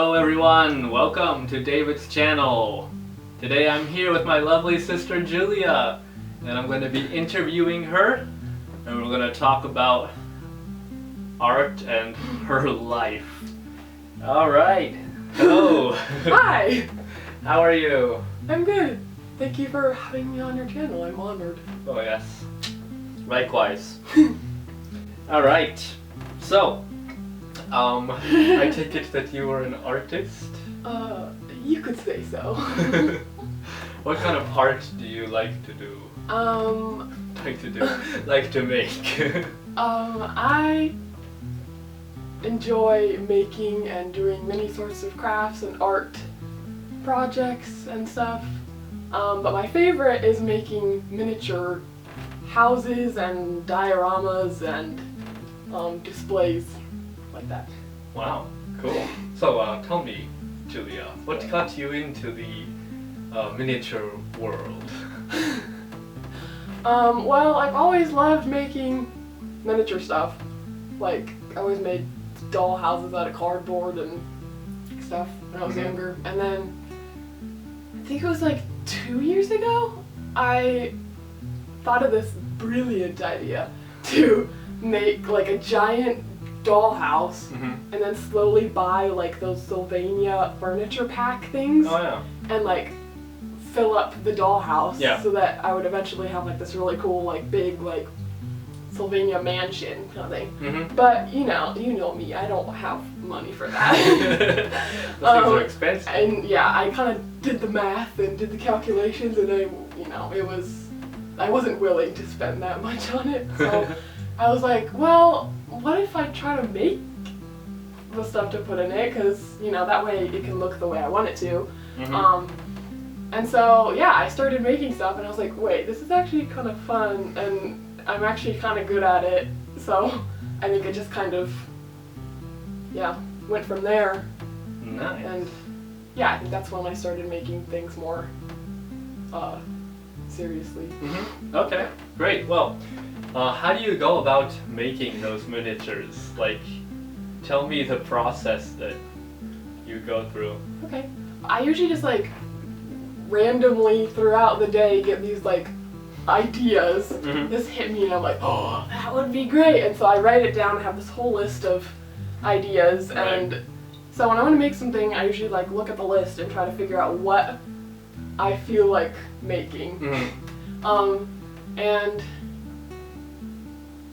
Hello everyone, welcome to David's channel. Today I'm here with my lovely sister Julia, and I'm going to be interviewing her, and we're going to talk about art and her life. Alright, hello. Hi! How are you? I'm good. Thank you for having me on your channel, I'm honored. Oh yes, likewise. Alright, so I take it that you are an artist? You could say so. What kind of art do you like to do? Like to make? I enjoy making and doing many sorts of crafts and art projects and stuff. But my favorite is making miniature houses and dioramas and displays like that. Wow, cool. So tell me, Julia, what got you into the miniature world? Well, I've always loved making miniature stuff. Like, I always made doll houses out of cardboard and stuff when I was younger. And then, I think it was like 2 years ago, I thought of this brilliant idea to make like a giant dollhouse and then slowly buy like those Sylvania furniture pack things and like fill up the dollhouse so that I would eventually have like this really cool like big like Sylvania mansion kind of thing. But you know me, I don't have money for that. Those things are expensive. And yeah, I kind of did the math and did the calculations, and I wasn't willing to spend that much on it. So I was like, well, what if I try to make the stuff to put in it, because that way it can look the way I want it to. And so yeah, I started making stuff, and I was like, wait, this is actually kind of fun, and I'm actually kind of good at it. So I think it just kind of went from there. Nice. And yeah, I think that's when I started making things more seriously. Okay, great. Well, how do you go about making those miniatures? Like, tell me the process that you go through. Okay. I usually just like randomly throughout the day get these like ideas just hit me, and I'm like, oh, that would be great. And so I write it down. I have this whole list of ideas, and so when I want to make something, I usually like look at the list and try to figure out what I feel like making. And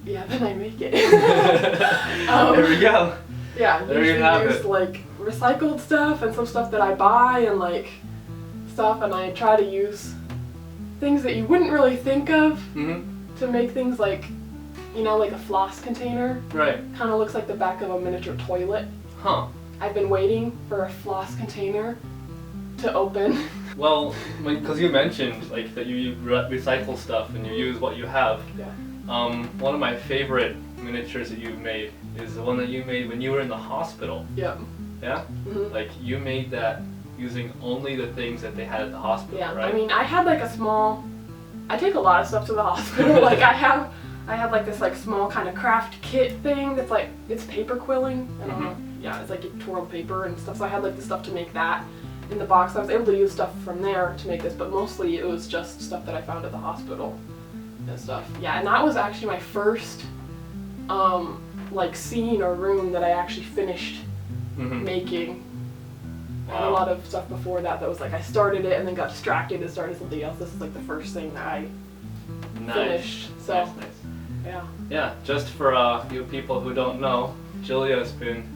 yeah, then I make it. There we go. Yeah, there you have there's it. Like recycled stuff and some stuff that I buy and like stuff, and I try to use things that you wouldn't really think of to make things like, like a floss container. Right. Kind of looks like the back of a miniature toilet. Huh. I've been waiting for a floss container to open. Well, because you mentioned like that you recycle stuff and you use what you have. Yeah. One of my favorite miniatures that you've made is the one that you made when you were in the hospital. Yeah. Yeah? Like you made that using only the things that they had at the hospital, right? I mean, I had like I take a lot of stuff to the hospital. Like I have like this like small kind of craft kit thing that's like, it's paper quilling. Yeah, it's like twirled paper and stuff. So I had like the stuff to make that in the box. I was able to use stuff from there to make this, but mostly it was just stuff that I found at the hospital and stuff. Yeah, and that was actually my first like scene or room that I actually finished making. I had a lot of stuff before that was like I started it and then got distracted and started something else. This is like the first thing that I finished. So nice. Yeah, just for you people who don't know, Julia's been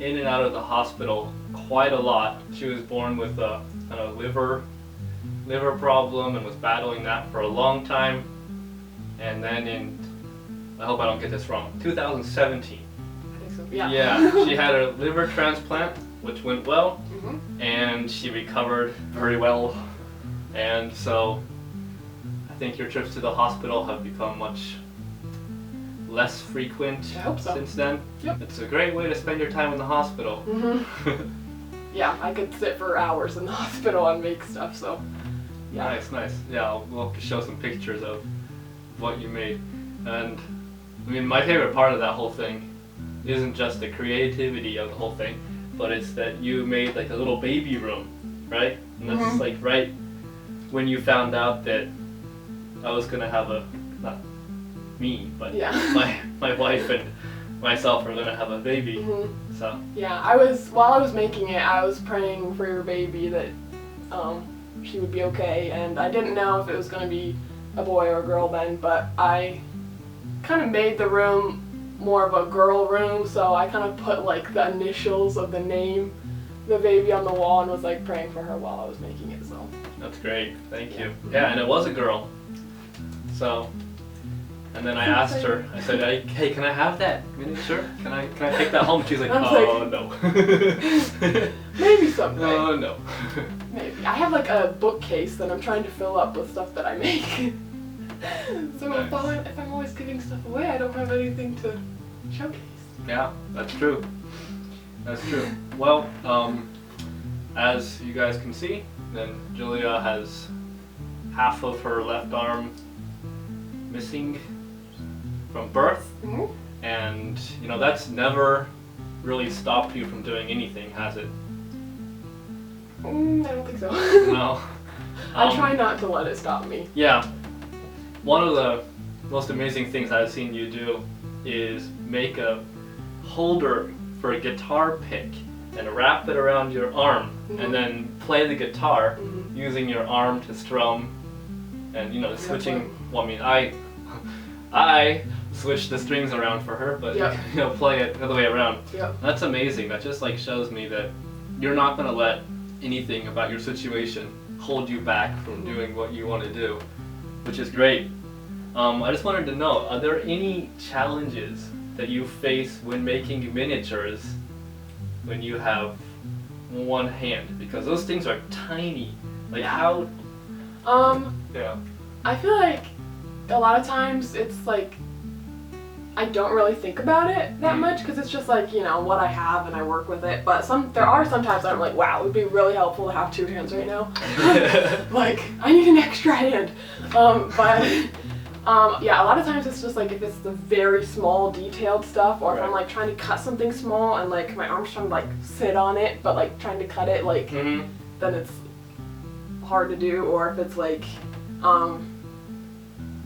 in and out of the hospital quite a lot. She was born with a kind of liver problem and was battling that for a long time. And then in, I hope I don't get this wrong, 2017. I think so. Yeah. Yeah, she had a liver transplant, which went well, and she recovered very well. And so I think your trips to the hospital have become much less frequent since then. Yep. It's a great way to spend your time in the hospital. Yeah, I could sit for hours in the hospital and make stuff, so yeah. Nice. Yeah, we'll have to show some pictures of what you made. And I mean, my favorite part of that whole thing isn't just the creativity of the whole thing. but it's that you made like a little baby room, right? And that's like right when you found out that I was gonna have not me, but my wife and myself are gonna have a baby. So yeah, while I was making it, I was praying for your baby that she would be okay, and I didn't know if it was gonna be a boy or a girl then, but I kind of made the room more of a girl room, so I kind of put like the initials of the name, the baby, on the wall and was like praying for her while I was making it. So that's great, thank you. Yeah, and it was a girl. So, and then I asked her, I said, hey, can I have that miniature? Can I take that home? She's like, oh no. Maybe someday. Oh no. Maybe. I have like a bookcase that I'm trying to fill up with stuff that I make. So nice. If I'm always giving stuff away, I don't have anything to showcase. Yeah, that's true. That's true. Well, as you guys can see, then Julia has half of her left arm missing from birth, and you know that's never really stopped you from doing anything, has it? I don't think so. No. I try not to let it stop me. Yeah. One of the most amazing things I've seen you do is make a holder for a guitar pick and wrap it around your arm and then play the guitar using your arm to strum, and you know, switching. Well, I mean, I switch the strings around for her, but you know, play it the other way around. That's amazing. That just like shows me that you're not gonna let anything about your situation hold you back from doing what you want to do, which is great. I just wanted to know, are there any challenges that you face when making miniatures when you have one hand? Because those things are tiny. Like how? Yeah. I feel like a lot of times it's like I don't really think about it that much because it's just like, you know, what I have and I work with it. But there are some times I'm like, wow, it would be really helpful to have two hands right now. Like, I need an extra hand. Yeah, a lot of times it's just like if it's the very small detailed stuff, or if I'm like trying to cut something small and like my arm's trying to like sit on it, but like trying to cut it, like then it's hard to do. Or if it's like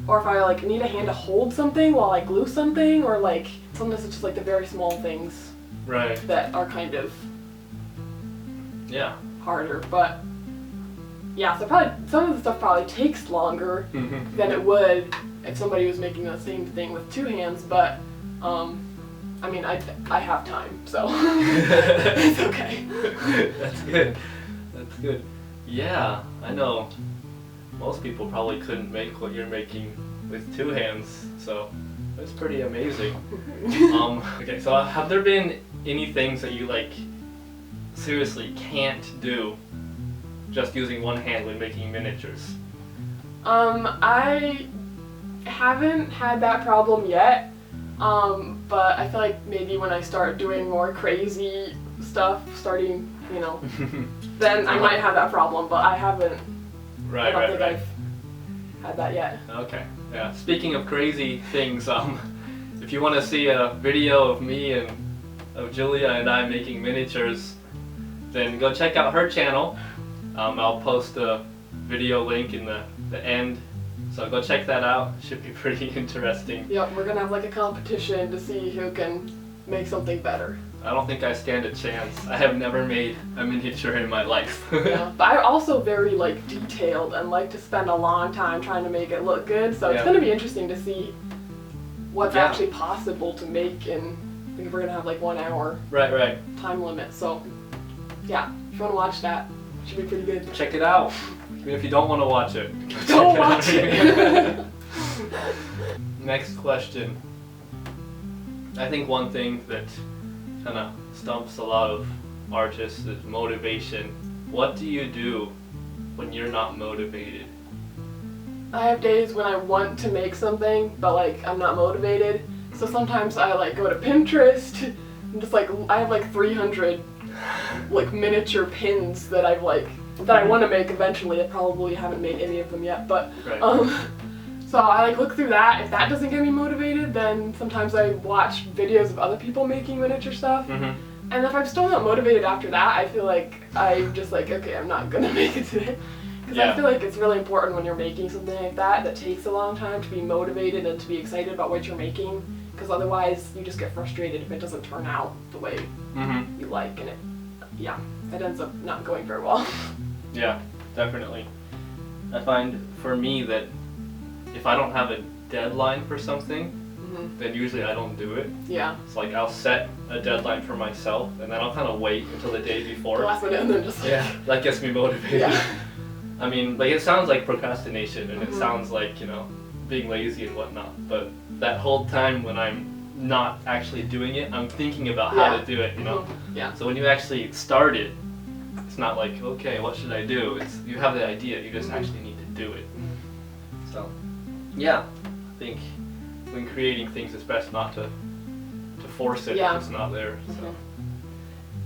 or if I like need a hand to hold something while I glue something, or like sometimes it's just like the very small things that are kind of harder. But yeah, so probably some of the stuff probably takes longer than it would if somebody was making the same thing with two hands, but I mean, I have time, so it's okay. That's good. That's good. Yeah, I know most people probably couldn't make what you're making with two hands, so it's pretty amazing. Okay, so have there been any things that you like seriously can't do just using one hand when making miniatures? I haven't had that problem yet, but I feel like maybe when I start doing more crazy stuff, starting, you know, then I might have that problem, but I haven't. I don't think I've had that yet. Okay, yeah. Speaking of crazy things, if you want to see a video of me and of Julia and I making miniatures, then go check out her channel. I'll post a video link in the end, so go check that out. Should be pretty interesting. Yep, we're gonna have like a competition to see who can make something better. I don't think I stand a chance. I have never made a miniature in my life. Yeah, but I'm also very like detailed and like to spend a long time trying to make it look good, so it's gonna be interesting to see what's actually possible to make, and I think we're gonna have like 1 hour time limit, so yeah, if you wanna watch that, it should be pretty good. Check it out. Even if you don't want to watch it. Don't watch it! Next question. I think one thing that kind of stumps a lot of artists is motivation. What do you do when you're not motivated? I have days when I want to make something, but like I'm not motivated. So sometimes I like go to Pinterest and just like I have like 300 like miniature pins that I've like that I want to make eventually. I probably haven't made any of them yet, but so I like look through that. If that doesn't get me motivated, then sometimes I watch videos of other people making miniature stuff. And if I'm still not motivated after that, I feel like I'm just like, okay, I'm not gonna make it today. Because I feel like it's really important when you're making something like that takes a long time to be motivated and to be excited about what you're making. Because otherwise, you just get frustrated if it doesn't turn out the way you like, and it ends up not going very well. Yeah, definitely. I find for me that if I don't have a deadline for something, then usually I don't do it. Yeah. It's like I'll set a deadline for myself, and then I'll kind of wait until the day before. The last minute, and then just that gets me motivated. Yeah. I mean, like, it sounds like procrastination, and it sounds like, you know, being lazy and whatnot, but that whole time when I'm not actually doing it, I'm thinking about how to do it, you know? Yeah. So when you actually start it, it's not like, okay, what should I do? It's, you have the idea, you just actually need to do it. So, yeah, I think when creating things, it's best not to force it if it's not there. So,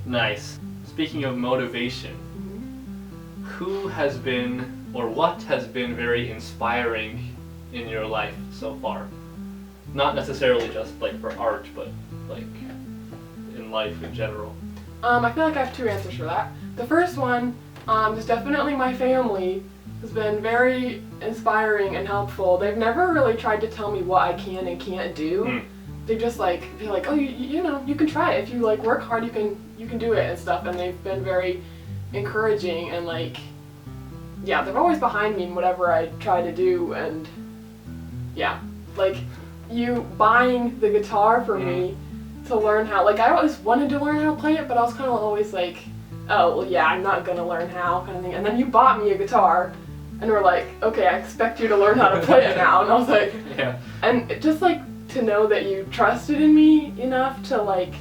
nice. Speaking of motivation, who has been, or what has been very inspiring in your life so far? Not necessarily just like for art, but like in life in general. I feel like I have two answers for that. The first one is definitely my family has been very inspiring and helpful. They've never really tried to tell me what I can and can't do. They just like be like, oh, you know, you can try it. If you like work hard, you can do it and stuff. And they've been very encouraging and like, yeah, they're always behind me in whatever I try to do. And yeah, like you buying the guitar for me to learn how, like I always wanted to learn how to play it, but I was kind of always like, oh, well, yeah, I'm not gonna learn how, kind of thing. And then you bought me a guitar, and were like, okay, I expect you to learn how to play it now. And I was like, yeah. And just like to know that you trusted in me enough to like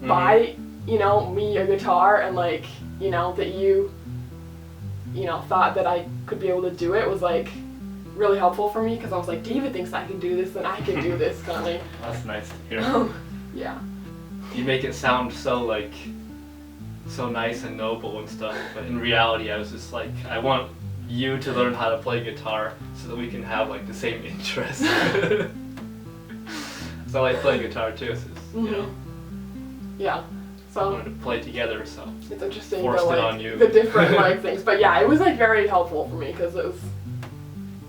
buy, you know, me a guitar, and like, you know, that you know, thought that I could be able to do it was like really helpful for me, because I was like, David thinks I can do this, then I can do this, kind of thing. That's nice to hear. Yeah. You make it sound so like, so nice and noble and stuff, but in reality I was just like, I want you to learn how to play guitar so that we can have like the same interests. So I like playing guitar too, so you know. Yeah. I So wanted to play together, so it's interesting forced the, it like, on you. the different like things. But yeah, it was like very helpful for me, because it was,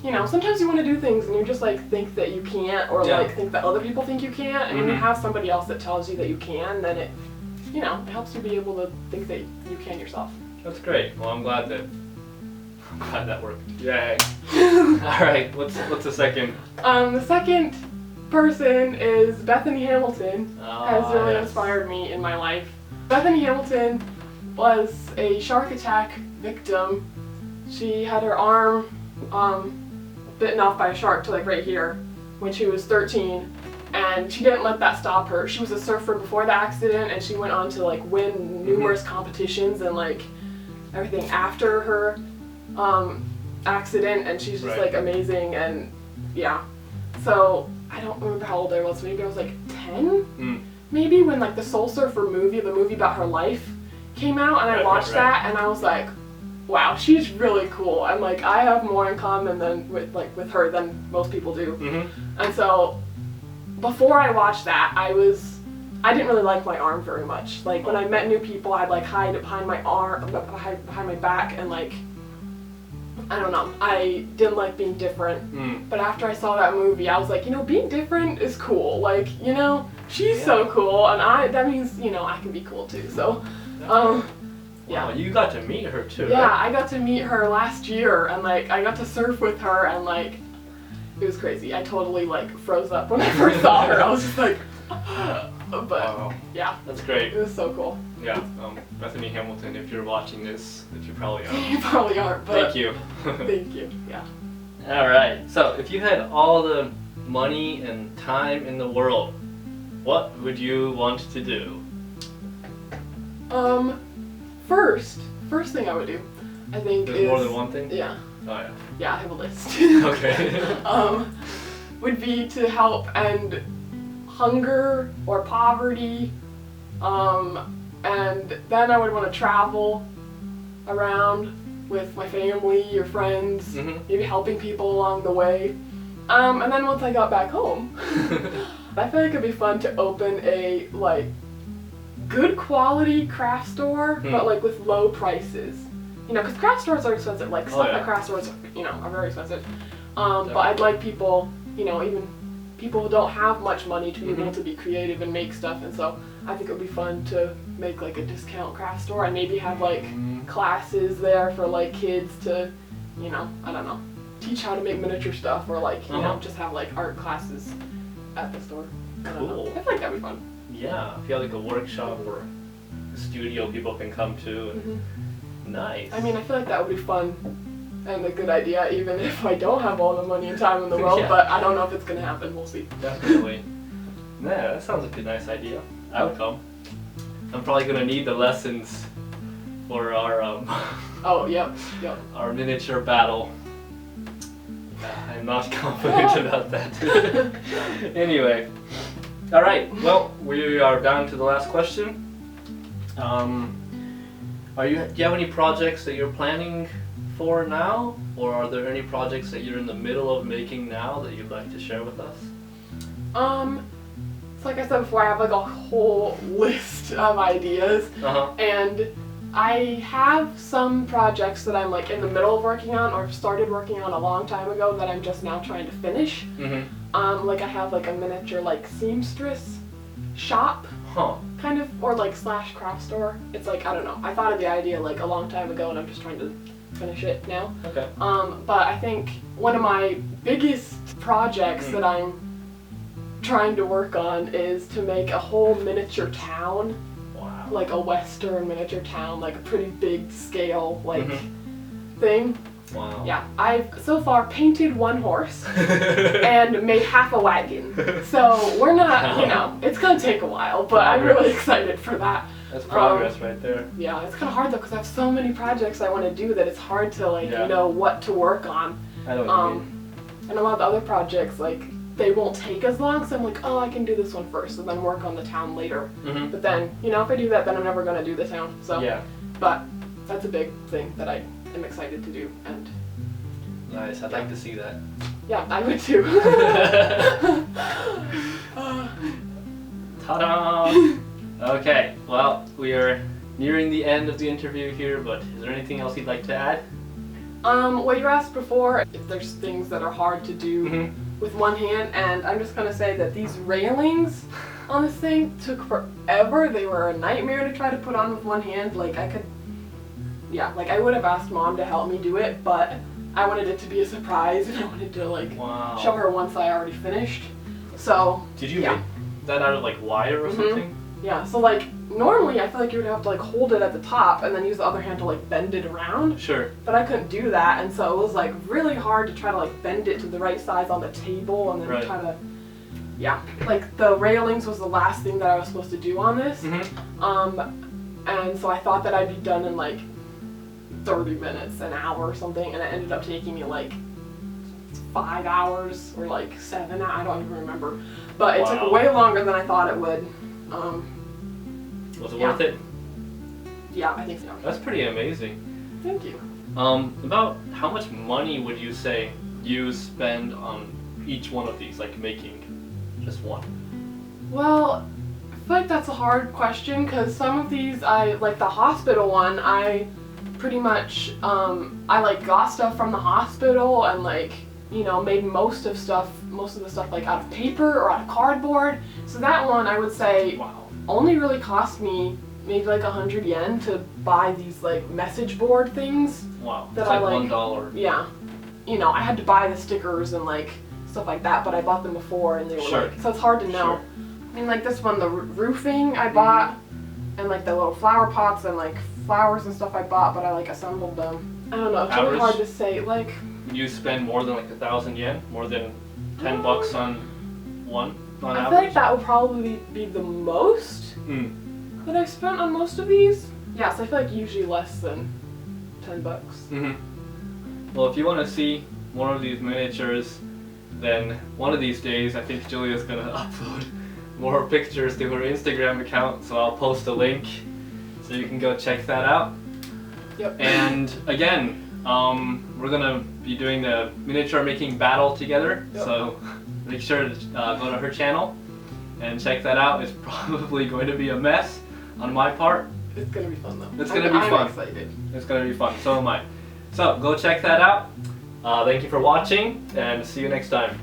you know, sometimes you want to do things and you just like think that you can't, or like think that other people think you can't, and when you have somebody else that tells you that you can, then it, you know, it helps you be able to think that you can yourself. That's great. Well, I'm glad that worked. Yay. Alright, what's the second? The second person is Bethany Hamilton. Has really yes. inspired me in my life. Bethany Hamilton was a shark attack victim. She had her arm bitten off by a shark to like right here when she was 13, and she didn't let that stop her. She was a surfer before the accident, and she went on to like win numerous competitions and like everything after her accident, and she's just like amazing. And yeah, so I don't remember how old I was, maybe I was like 10 maybe, when like the Soul Surfer movie, the movie about her life, came out, and I watched that, and I was like, wow, she's really cool, and like I have more in common than with her than most people do. And so before I watched that, I didn't really like my arm very much. Like when I met new people, I'd like hide it behind my arm, behind my back, and like, I don't know, I didn't like being different. But after I saw that movie, I was like, you know, being different is cool. Like, you know, she's so cool, and that means, you know, I can be cool too. So, yeah. Wow, you got to meet her too. Yeah, right? I got to meet her last year, and like I got to surf with her, and like it was crazy. I totally like froze up when I first saw her. I was just like, but yeah, that's great. It was so cool. Yeah, Bethany Hamilton, if you're watching this, which you probably are. You probably aren't, but thank you. Thank you. Yeah. All right. So, if you had all the money and time in the world, what would you want to do? First thing I would do, I think There's more than one thing? Yeah. Oh yeah. Yeah, I have a list. Okay. Would be to help end hunger or poverty, and then I would want to travel around with my family or friends, maybe helping people along the way. And then once I got back home, I feel like it'd be fun to open a like good quality craft store, but like with low prices. You know, because craft stores are expensive. Like stuff at craft stores, you know, are very expensive. But I'd like people, you know, even people who don't have much money to be able to be creative and make stuff. And so I think it would be fun to make like a discount craft store and maybe have like classes there for like kids to, you know, I don't know, teach how to make miniature stuff, or like, you know, just have like art classes at the store. Cool. I feel like that'd be fun. Yeah, if you have like a workshop or a studio people can come to. And nice. I mean, I feel like that would be fun and a good idea, even if I don't have all the money and time in the world, but I don't know if it's going to happen. We'll see. Definitely. Yeah, that sounds like a nice idea. I would come. I'm probably going to need the lessons for our our miniature battle. I'm not confident about that. Anyway. Alright, well, we are down to the last question. Do you have any projects that you're planning for now? Or are there any projects that you're in the middle of making now that you'd like to share with us? So like I said before, I have like a whole list of ideas. And I have some projects that I'm like in the middle of working on or started working on a long time ago that I'm just now trying to finish. Like I have like a miniature like seamstress shop, kind of, or like / craft store. It's like, I don't know, I thought of the idea like a long time ago and I'm just trying to finish it now. Okay. But I think one of my biggest projects that I'm trying to work on is to make a whole miniature town. Wow. Like a western miniature town, like a pretty big scale like thing. Wow. Yeah, I've so far painted one horse and made half a wagon. So we're not, you know, it's gonna take a while, but I'm really excited for that. That's progress right there. Yeah, it's kind of hard though because I have so many projects I want to do that it's hard to like, you know, what to work on. I know what you mean. And a lot of the other projects, like, they won't take as long, so I'm like, oh, I can do this one first and then work on the town later. But then, you know, if I do that, then I'm never gonna do the town. So, but that's a big thing that I am excited to do. And nice, I'd like to see that. Yeah, I would too. Ta-da! Okay, well, we are nearing the end of the interview here, but is there anything else you'd like to add? Well, you asked before if there's things that are hard to do with one hand, and I'm just gonna say that these railings on this thing took forever. They were a nightmare to try to put on with one hand. Like I would have asked Mom to help me do it, but I wanted it to be a surprise and I wanted to like show her once I already finished. So did you make that out of like wire or something? Yeah, so like normally I feel like you would have to like hold it at the top and then use the other hand to like bend it around. Sure. But I couldn't do that, and so it was like really hard to try to like bend it to the right size on the table and then try to, like the railings was the last thing that I was supposed to do on this. And so I thought that I'd be done in like 30 minutes, an hour or something, and it ended up taking me like 5 hours or like 7, I don't even remember. But it took way longer than I thought it would. Was it worth it? Yeah, I think so. That's pretty amazing. Thank you. About how much money would you say you spend on each one of these, like making just one? Well, I feel like that's a hard question because some of these, like the hospital one, I pretty much, I like got stuff from the hospital and like, you know, made most of the stuff like out of paper or out of cardboard. So that one I would say only really cost me maybe like 100 yen to buy these like message board things. Wow, that it's I like $1. Yeah, you know, I had to buy the stickers and like stuff like that, but I bought them before and they were like, so it's hard to know. I mean, like this one, the roofing I bought, and like the little flower pots and like flowers and stuff I bought, but I like assembled them. I don't know, it's really hard to say. Like, you spend more than like 1,000 yen, more than $10 on one on average? I feel like that would probably be the most that I've spent on most of these. Yeah, so I feel like usually less than $10. Well, if you want to see more of these miniatures, then one of these days I think Julia's gonna upload more pictures to her Instagram account, so I'll post a link so you can go check that out. Yep. And again, we're gonna be doing the miniature making battle together, so make sure to go to her channel and check that out. It's probably going to be a mess, on my part. It's gonna be fun though. It's gonna be fun. I'm excited. It's gonna be fun. So am I. So go check that out. Thank you for watching, and see you next time.